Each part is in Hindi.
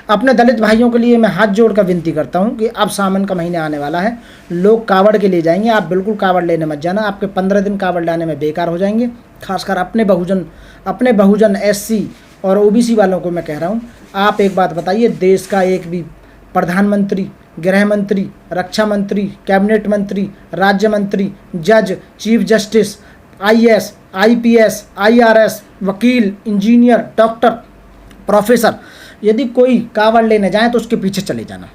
अपने दलित भाइयों के लिए मैं हाथ जोड़कर विनती करता हूं कि अब सावन का महीना आने वाला है, लोग कावड़ के लिए जाएंगे, आप बिल्कुल कावड़ लेने मत जाना, आपके 15 दिन कावड़ लाने में बेकार हो जाएंगे। खासकर अपने बहुजन SC और OBC वालों को मैं कह रहा हूँ, आप एक बात बताइए, देश का एक भी प्रधानमंत्री, गृह मंत्री, रक्षा मंत्री, कैबिनेट मंत्री, राज्य मंत्री, जज, chief justice, IAS, IPS, IRS, वकील, इंजीनियर, डॉक्टर, प्रोफेसर, यदि कोई कावड़ लेने जाए तो उसके पीछे चले जाना।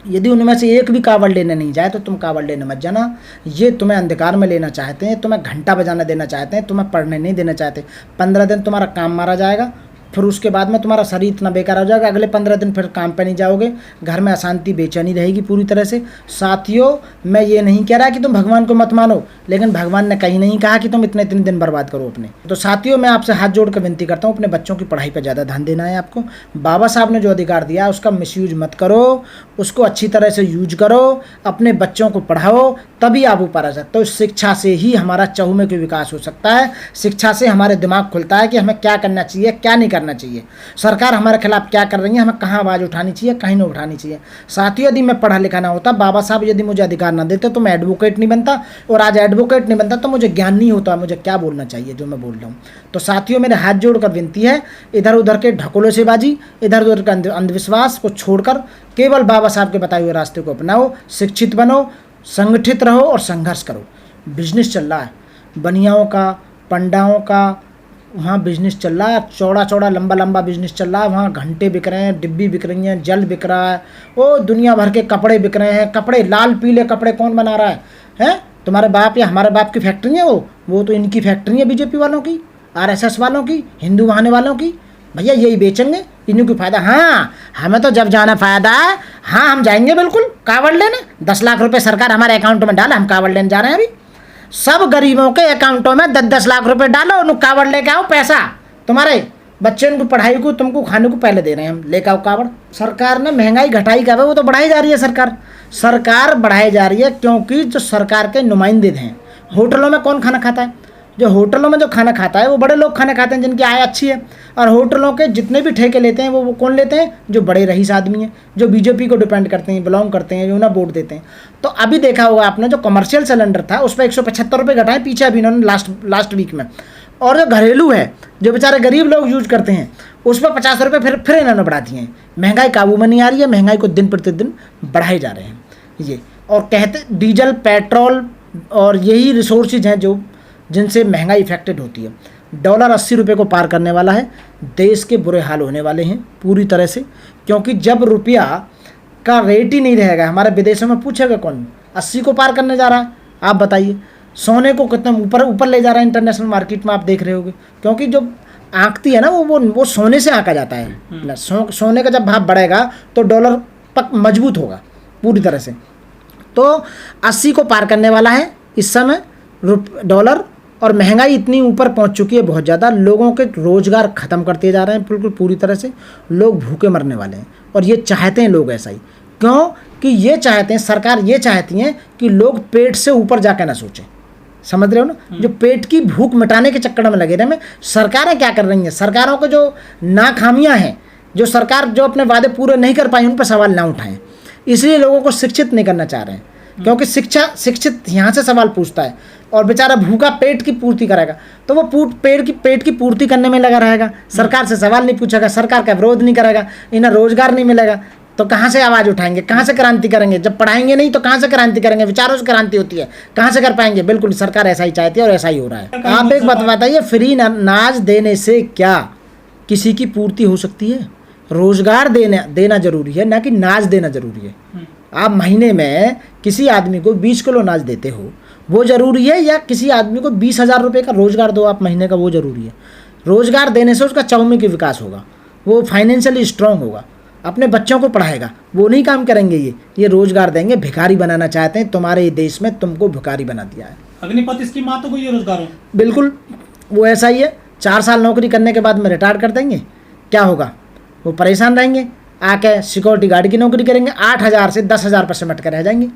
यदि उनमें से एक भी कावड़ लेने नहीं जाए तो तुम कावड़ लेने मत जाना। ये तुम्हें अंधकार में लेना चाहते हैं, तुम्हें घंटा बजाना देना चाहते हैं, तुम्हें पढ़ने नहीं देना चाहते। 15 दिन तुम्हारा काम मारा जाएगा, फिर उसके बाद में तुम्हारा शरीर इतना बेकार हो जाएगा, अगले 15 दिन फिर काम पे नहीं जाओगे, घर में अशांति बेचैनी रहेगी पूरी तरह से। साथियों, मैं ये नहीं कह रहा कि तुम भगवान को मत मानो, लेकिन भगवान ने कहीं नहीं कहा कि तुम इतने दिन बर्बाद करो अपने। तो साथियों, मैं आपसे हाथ जोड़ कर विनती करता हूँ, अपने बच्चों की पढ़ाई पर ज़्यादा ध्यान देना है आपको। बाबा साहब ने जो अधिकार दिया है उसका मिसयूज मत करो, उसको अच्छी तरह से यूज करो, अपने बच्चों को पढ़ाओ, तभी आप ऊपर आ सकते हो। शिक्षा से ही हमारा चहुमुखी विकास हो सकता है, शिक्षा से हमारे दिमाग खुलता है कि हमें क्या करना चाहिए, क्या नहीं करना चाहिए, सरकार हमारे खिलाफ क्या कर रही है, हमें कहाँ आवाज़ उठानी चाहिए, कहीं नहीं उठानी चाहिए। साथियों, यदि मैं पढ़ा लिखा ना होता, बाबा साहब यदि मुझे अधिकार ना देते तो मैं एडवोकेट नहीं बनता, और आज एडवोकेट नहीं बनता तो मुझे ज्ञान नहीं होता मुझे क्या बोलना चाहिए जो मैं बोल रहा हूँ। तो साथियों, मेरे हाथ जोड़कर विनती है, इधर उधर के ढकोलों से बाजी, इधर उधर का अंधविश्वास को छोड़कर केवल बाबा साहब के बताए हुए रास्ते को अपनाओ, शिक्षित बनो, संगठित रहो और संघर्ष करो। बिजनेस चल रहा है, बनियाओं का, पंडाओं का, वहाँ बिजनेस चल रहा है, चौड़ा चौड़ा लंबा लंबा बिजनेस चल रहा है। वहाँ घंटे बिक रहे हैं, डिब्बी बिक रही हैं, जल बिक रहा है, वो दुनिया भर के कपड़े बिक रहे हैं। कपड़े, लाल पीले कपड़े कौन बना रहा है? हैं? तुम्हारे बाप या हमारे बाप की फैक्ट्री है वो तो इनकी फैक्ट्री है, BJP वालों की, RSS वालों की, हिंदू बहाने वालों की। भैया यही बेचेंगे, इन्हीं को फायदा। हाँ, हमें तो जब जाना फायदा है, हाँ हम जाएंगे बिल्कुल कावड़ लेने। 10 लाख रुपए सरकार हमारे अकाउंट में डाला, हम कावड़ लेने जा रहे हैं। अभी सब गरीबों के अकाउंटों में 10-10 लाख रुपए डालो, उनको कावड़ लेके आओ। पैसा तुम्हारे बच्चे को पढ़ाई को, तुमको खाने को पहले दे रहे हैं हम, लेके आओ कावड़। सरकार ने महंगाई घटाई का वो तो बढ़ाई जा रही है, सरकार बढ़ाई जा रही है, क्योंकि जो सरकार के नुमाइंदे हैं, होटलों में कौन खाना खाता है? जो होटलों में जो खाना खाता है वो बड़े लोग खाना खाते हैं जिनकी आय अच्छी है, और होटलों के जितने भी ठेके लेते हैं वो कौन लेते हैं? जो बड़े रईस आदमी हैं, जो BJP को डिपेंड करते हैं, बिलोंग करते हैं, जो उन्हें वोट देते हैं। तो अभी देखा होगा आपने, जो कमर्शियल सिलेंडर था उस पर 175 रुपये घटाए पीछे अभी इन्होंने लास्ट वीक में, और जो घरेलू है, जो बेचारे गरीब लोग यूज करते हैं, उस पर 50 रुपये फिर इन्होंने बढ़ा दिए हैं। महंगाई काबू में नहीं आ रही है, महंगाई को दिन प्रतिदिन बढ़ाए जा रहे हैं ये। और कहते डीजल, पेट्रोल और यही रिसोर्सेज हैं जो जिनसे महंगाई इफेक्टेड होती है। डॉलर 80 रुपये को पार करने वाला है, देश के बुरे हाल होने वाले हैं पूरी तरह से, क्योंकि जब रुपया का रेट ही नहीं रहेगा, हमारे विदेशों में पूछेगा कौन? 80 को पार करने जा रहा है, आप बताइए। सोने को कितना ऊपर ले जा रहा है इंटरनेशनल मार्केट में, आप देख रहे होंगे, क्योंकि जो आंकती है ना वो सोने से आंका जाता है। सोने का जब भाव बढ़ेगा तो डॉलर मजबूत होगा पूरी तरह से। तो 80 को पार करने वाला है इस समय डॉलर, और महंगाई इतनी ऊपर पहुंच चुकी है बहुत ज़्यादा, लोगों के रोज़गार ख़त्म करते जा रहे हैं बिल्कुल पूरी तरह से, लोग भूखे मरने वाले हैं। और ये चाहते हैं लोग ऐसा ही, क्यों कि ये चाहते हैं, सरकार ये चाहती है कि लोग पेट से ऊपर जाकर ना सोचें, समझ रहे हो ना? जो पेट की भूख मिटाने के चक्कर में लगे रहे में सरकारें क्या कर रही हैं, सरकारों को जो नाकामियाँ हैं, जो सरकार जो अपने वादे पूरे नहीं कर पाई उन पर सवाल ना उठाएं, इसलिए लोगों को शिक्षित नहीं करना चाह रहे हैं, क्योंकि शिक्षित यहाँ से सवाल पूछता है, और बेचारा भूखा पेट की पूर्ति करेगा तो वो पेट की पूर्ति करने में लगा रहेगा, सरकार से सवाल नहीं पूछेगा, सरकार का विरोध नहीं करेगा, इन्हें रोजगार नहीं मिलेगा, तो कहाँ से आवाज़ उठाएंगे, कहाँ से क्रांति करेंगे? जब पढ़ाएंगे नहीं तो कहाँ से क्रांति करेंगे? विचारों से क्रांति होती है, कहाँ से कर पाएंगे? बिल्कुल सरकार ऐसा ही चाहती है और ऐसा ही हो रहा है। आप एक बात बताइए, फ्री नाज देने से क्या किसी की पूर्ति हो सकती है? रोजगार देना जरूरी है, ना कि नाज देना जरूरी है। आप महीने में किसी आदमी को 20 किलो नाज देते हो वो ज़रूरी है, या किसी आदमी को 20,000 रुपये का रोज़गार दो आप महीने का, वो ज़रूरी है? रोज़गार देने से उसका चहुमुखी विकास होगा, वो फाइनेंशियली स्ट्रांग होगा, अपने बच्चों को पढ़ाएगा। वो नहीं काम करेंगे ये रोज़गार देंगे। भिखारी बनाना चाहते हैं, तुम्हारे देश में तुमको भिखारी बना दिया है। अग्निपथ स्कीम मातों को ये रोज़गार है, बिल्कुल वो ऐसा ही है। 4 साल नौकरी करने के बाद में रिटायर कर देंगे, क्या होगा? वो परेशान रहेंगे, आके सिक्योरिटी गार्ड की नौकरी करेंगे, 8,000 से 10,000 पर सिमट कर रह जाएंगे।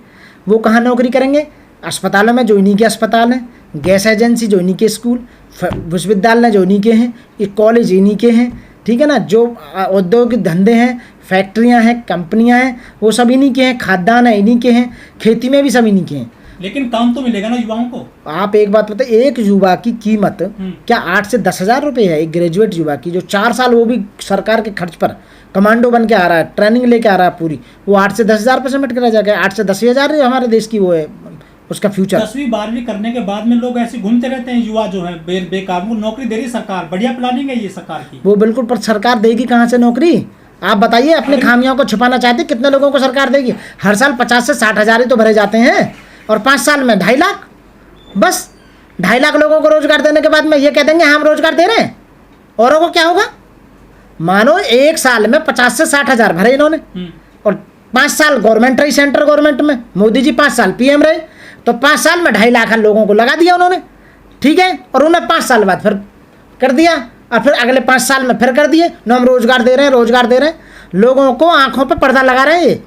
वो कहाँ नौकरी करेंगे? अस्पतालों में, जो इन्हीं के अस्पताल हैं, गैस एजेंसी जो इन्हीं के स्कूल, विश्वविद्यालय जो इन्हीं के हैं, ये कॉलेज इन्हीं के हैं, ठीक है ना? जो औद्योगिक धंधे हैं, फैक्ट्रियां हैं, कंपनियां हैं, वो सब इन्हीं के हैं, खाद्यान्न है इन्हीं के हैं, खेती में भी सब इन्हीं के हैं। लेकिन काम तो मिलेगा ना युवाओं को। आप एक बात बताइए, एक युवा की कीमत क्या 8 से 10 हज़ार रुपये है? एक ग्रेजुएट युवा की जो 4 साल वो भी सरकार के खर्च पर कमांडो बन के आ रहा है, ट्रेनिंग लेके आ रहा है पूरी, वो 8 से 10 हज़ार रुपये समेट के रह जाएगा। 8 से 10 हज़ार हमारे देश की वो है उसका फ्यूचर। 10वीं 12वीं करने के बाद में लोग ऐसे घूमते रहते हैं, युवा जो है बेकार। वो नौकरी दे रही सरकार, बढ़िया प्लानिंग है ये सरकार की। वो बिल्कुल, पर सरकार देगी कहाँ से नौकरी? आप बताइए, अपने खामियों को छुपाना चाहते कितने लोगों को सरकार देगी? हर साल 50 से 60 हज़ार ही तो भरे जाते हैं, और 5 साल में 2.5 लाख। बस 2.5 लाख लोगों को रोजगार देने के बाद में ये कह देंगे हम रोजगार दे रहे हैं, औरों को क्या होगा? मानो एक साल में 50 से 60 हज़ार भरे इन्होंने, और 5 साल गवर्नमेंट रही, सेंट्रल गवर्नमेंट में मोदी जी 5 साल पीएम रहे, तो 5 साल में 2.5 लाख लोगों को लगा दिया उन्होंने, ठीक है। और उन्हें 5 साल बाद फिर कर दिया, और फिर अगले 5 साल में फिर कर दिए न हम रोजगार दे रहे हैं, रोजगार दे रहे हैं। लोगों को आंखों पे पर्दा लगा रहे हैं ये।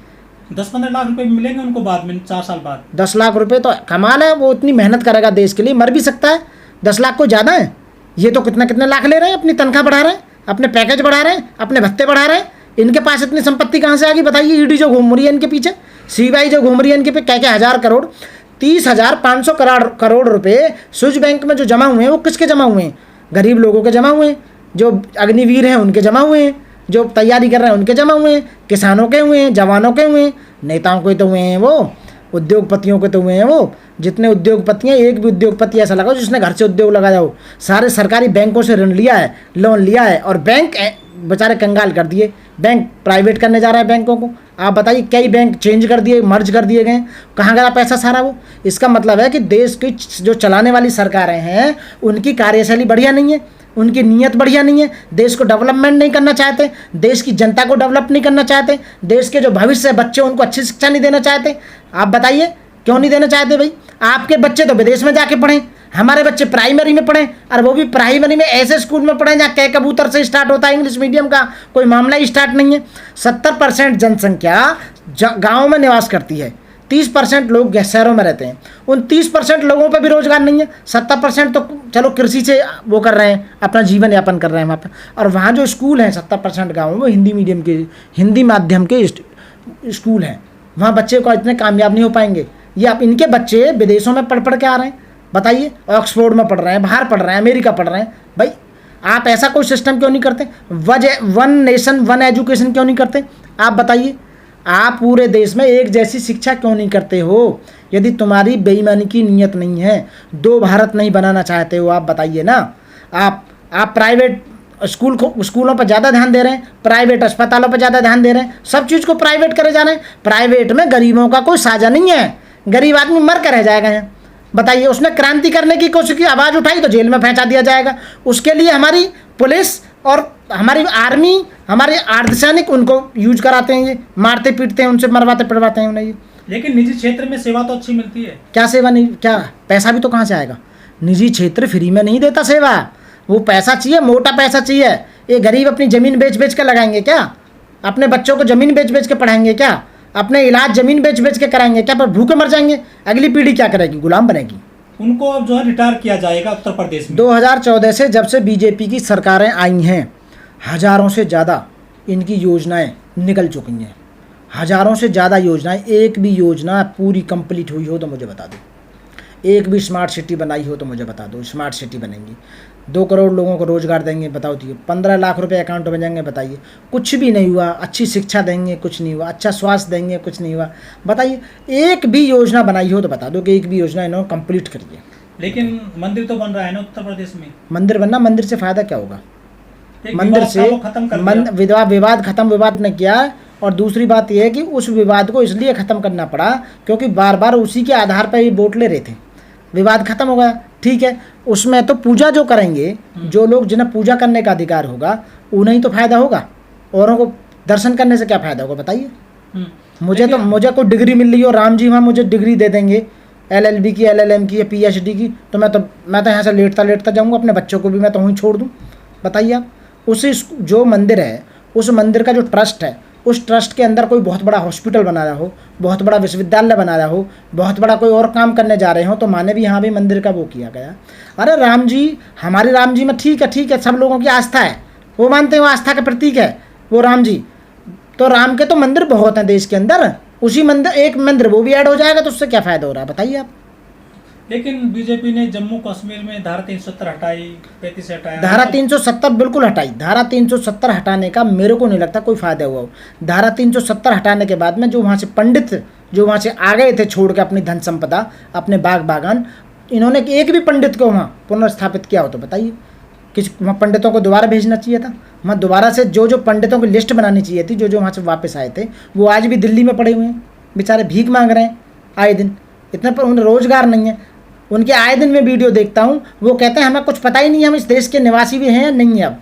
10-15 लाख रुपए मिलेंगे उनको बाद में, 4 साल बाद। 10 लाख रुपए तो कमाल है, वो इतनी मेहनत करेगा देश के लिए, मर भी सकता है। 10 लाख को ज़्यादा है, ये तो कितने कितने लाख ले रहे हैं, अपनी तनख्वाह बढ़ा रहे हैं, अपने पैकेज बढ़ा रहे हैं, अपने भत्ते बढ़ा रहे हैं। इनके पास इतनी संपत्ति कहाँ से आ गई बताइए? ईडी जो घूम रही है इनके पीछे, सीबीआई जो घूम रही है इनके पे, क्या क्या हज़ार करोड़, 30,500 करोड़ रुपए स्विस बैंक में जो जमा हुए हैं, वो किसके जमा हुए हैं? गरीब लोगों के जमा हुए हैं, जो अग्निवीर हैं उनके जमा हुए हैं, जो तैयारी कर रहे हैं उनके जमा हुए हैं, किसानों के हुए हैं, जवानों के हुए हैं, नेताओं के तो हुए हैं, वो उद्योगपतियों के तो हुए हैं। वो जितने उद्योगपति हैं, एक भी उद्योगपति ऐसा लगा जिसने घर से उद्योग लगाया हो। सारे सरकारी बैंकों से ऋण लिया है, लोन लिया है, और बैंक बेचारे कंगाल कर दिए। बैंक प्राइवेट करने जा रहा है बैंकों को। आप बताइए, कई बैंक चेंज कर दिए, मर्ज कर दिए गए, कहाँ गया पैसा सारा वो? इसका मतलब है कि देश की जो चलाने वाली सरकारें हैं उनकी कार्यशैली बढ़िया नहीं है, उनकी नीयत बढ़िया नहीं है, देश को डेवलपमेंट नहीं करना चाहते, देश की जनता को डेवलप नहीं करना चाहते, देश के जो भविष्य बच्चे उनको अच्छी शिक्षा नहीं देना चाहते। आप बताइए क्यों नहीं देना चाहते भाई? आपके बच्चे तो विदेश में जाके पढ़ें, हमारे बच्चे प्राइमरी में पढ़ें, और वो भी प्राइमरी में ऐसे स्कूल में पढ़ें जहाँ कै कबूतर से स्टार्ट होता है, इंग्लिश मीडियम का कोई मामला ही स्टार्ट नहीं है। 70% जनसंख्या गाँव में निवास करती है, 30% लोग शहरों में रहते हैं। उन 30% लोगों पे भी रोजगार नहीं है। 70% तो चलो कृषि से वो कर रहे हैं, अपना जीवन यापन कर रहे हैं वहाँ पर। और वहाँ जो स्कूल हैं 70% गाँव में, वो हिंदी मीडियम के, हिंदी माध्यम के स्कूल हैं। वहाँ बच्चे को इतने कामयाब नहीं हो पाएंगे। ये आप इनके बच्चे विदेशों में पढ़ पढ़ के आ रहे हैं, बताइए, ऑक्सफोर्ड में पढ़ रहे हैं, बाहर पढ़ रहे हैं, अमेरिका पढ़ रहे हैं। भाई आप ऐसा कोई सिस्टम क्यों नहीं करते? वन नेशन वन एजुकेशन क्यों नहीं करते? आप बताइए, आप पूरे देश में एक जैसी शिक्षा क्यों नहीं करते हो? यदि तुम्हारी बेईमानी की नीयत नहीं है, 2 भारत नहीं बनाना चाहते हो, आप बताइए ना। आप प्राइवेट स्कूलों पर ज़्यादा ध्यान दे रहे हैं, प्राइवेट अस्पतालों पर ज़्यादा ध्यान दे रहे हैं, सब चीज़ को प्राइवेट करे जा रहे हैं। प्राइवेट में गरीबों का कोई साझा नहीं है, गरीब आदमी मर कर रह जाएगा यहाँ। बताइए, उसने क्रांति करने की कोशिश की, आवाज़ उठाई तो जेल में फेंचा दिया जाएगा। उसके लिए हमारी पुलिस और हमारी आर्मी, हमारे अर्धसैनिक उनको यूज कराते हैं, ये मारते पीटते हैं, उनसे मरवाते पिटवाते हैं उन्हें ये। लेकिन निजी क्षेत्र में सेवा तो अच्छी मिलती है। क्या सेवा नहीं? क्या पैसा भी तो कहाँ से आएगा? निजी क्षेत्र फ्री में नहीं देता सेवा, वो पैसा चाहिए, मोटा पैसा चाहिए। ये गरीब अपनी ज़मीन बेच बेच के लगाएंगे क्या? अपने बच्चों को ज़मीन बेच बेच के पढ़ाएंगे क्या? अपने इलाज ज़मीन बेच बेच के कराएंगे क्या? पर भूखे मर जाएंगे। अगली पीढ़ी क्या करेगी? गुलाम बनेगी। उनको अब जो है रिटायर किया जाएगा उत्तर प्रदेश में। 2014 से जब से बीजेपी की सरकारें आई हैं, हज़ारों से ज़्यादा इनकी योजनाएं निकल चुकी हैं, हज़ारों से ज़्यादा योजनाएं। एक भी योजना पूरी कंप्लीट हुई हो तो मुझे बता दो। एक भी स्मार्ट सिटी बनाई हो तो मुझे बता दो। स्मार्ट सिटी बनेंगी, 2 करोड़ लोगों को रोजगार देंगे, बताओ तो। 15 लाख रुपए अकाउंट में जाएंगे, बताइए। कुछ भी नहीं हुआ। अच्छी शिक्षा देंगे, कुछ नहीं हुआ। अच्छा स्वास्थ्य देंगे, कुछ नहीं हुआ। बताइए, एक भी योजना बनाई हो तो बता दो कि एक भी योजना इन्होंने कंप्लीट करी है। लेकिन मंदिर तो बन रहा है ना उत्तर प्रदेश में। मंदिर बनना, मंदिर से फ़ायदा क्या होगा? मंदिर से विवाद खत्म, विवाद ने किया। और दूसरी बात यह है कि उस विवाद को इसलिए ख़त्म करना पड़ा क्योंकि बार बार उसी के आधार पर ये वोट ले रहे थे। विवाद खत्म हो गया, ठीक है। उसमें तो पूजा जो करेंगे, जो लोग जिन्हें पूजा करने का अधिकार होगा, उन्हें तो फायदा होगा। औरों को दर्शन करने से क्या फ़ायदा होगा बताइए? मुझे कोई डिग्री मिल रही हो, राम जी वहाँ मुझे डिग्री दे देंगे LLB की, LLM की या PhD की, तो मैं तो यहाँ से लेटता जाऊँगा। अपने बच्चों को भी मैं तो वहीं छोड़ दूँ। बताइए आप, उसी जो मंदिर है, उस मंदिर का जो ट्रस्ट है, उस ट्रस्ट के अंदर कोई बहुत बड़ा हॉस्पिटल बना रहा हो, बहुत बड़ा विश्वविद्यालय बना रहा हो, बहुत बड़ा कोई और काम करने जा रहे हो, तो माने भी यहाँ भी मंदिर का वो किया गया। अरे राम जी, हमारे राम जी में ठीक है, सब लोगों की आस्था है, वो मानते हैं, वो आस्था का प्रतीक है वो राम जी। तो राम के तो मंदिर बहुत हैं देश के अंदर, उसी मंदिर एक मंदिर वो भी ऐड हो जाएगा तो उससे क्या फ़ायदा हो रहा है बताइए आप। लेकिन बीजेपी ने जम्मू कश्मीर में धारा 370 हटाई, 35 हटाया। धारा 370 बिल्कुल हटाई। धारा 370 हटाने का मेरे को नहीं लगता कोई फ़ायदा हुआ हो। धारा 370 हटाने के बाद में जो वहाँ से पंडित जो वहाँ से आ गए थे छोड़ के अपनी धन संपदा, अपने बाग बागान, इन्होंने एक भी पंडित को वहाँ पुनर्स्थापित किया हो तो बताइए। किसी वहाँ पंडितों को दोबारा भेजना चाहिए था। वहाँ दोबारा से जो जो पंडितों की लिस्ट बनानी चाहिए थी, जो जो वहाँ से वापस आए थे वो आज भी दिल्ली में पड़े हुए हैं, बेचारे भीख मांग रहे हैं आए दिन। इतने पर उन्हें रोज़गार नहीं है। उनके आए दिन में वीडियो देखता हूँ, वो कहते हैं हमें कुछ पता ही नहीं है हम इस देश के निवासी भी हैं या नहीं है। अब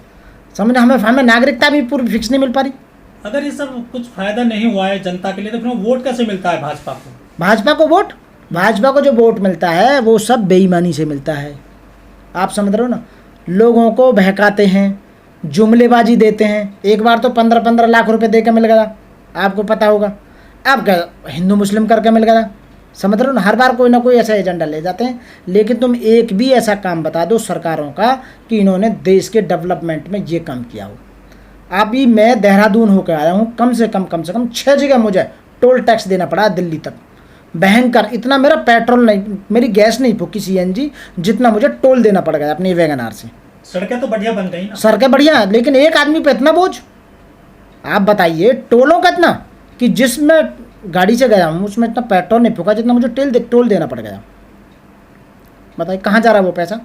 समझ हमें नागरिकता भी पूरी फिक्स नहीं मिल पा रही। अगर ये सब कुछ फायदा नहीं हुआ है जनता के लिए तो फिर वोट कैसे मिलता है भाजपा को? भाजपा को जो वोट मिलता है वो सब बेईमानी से मिलता है। आप समझ रहे हो ना, लोगों को बहकाते हैं, जुमलेबाजी देते हैं। एक बार तो 15-15 लाख रुपए दे के मिल गया, आपको पता होगा। अब हिंदू मुस्लिम करके मिल गया, समझ रहे हो ना। हर बार कोई ना कोई ऐसा एजेंडा ले जाते हैं। लेकिन तुम एक भी ऐसा काम बता दो सरकारों का कि इन्होंने देश के डेवलपमेंट में ये काम किया हो। अभी मैं देहरादून होकर आया हूँ, कम से कम 6 जगह मुझे टोल टैक्स देना पड़ा दिल्ली तक। भयंकर, इतना मेरा पेट्रोल नहीं, मेरी गैस नहीं फूकी सीएनजी, जितना मुझे टोल देना पड़ गया अपनी वैगन आर से। सड़कें तो बढ़िया बन गई ना। सड़कें बढ़िया, लेकिन एक आदमी पे इतना बोझ। आप बताइए टोलों का इतना कि जिसमें गाड़ी से गया हूँ उसमें इतना पेट्रोल नहीं फूका जितना मुझे टोल देना पड़ गया। बताइए कहाँ जा रहा है वो पैसा।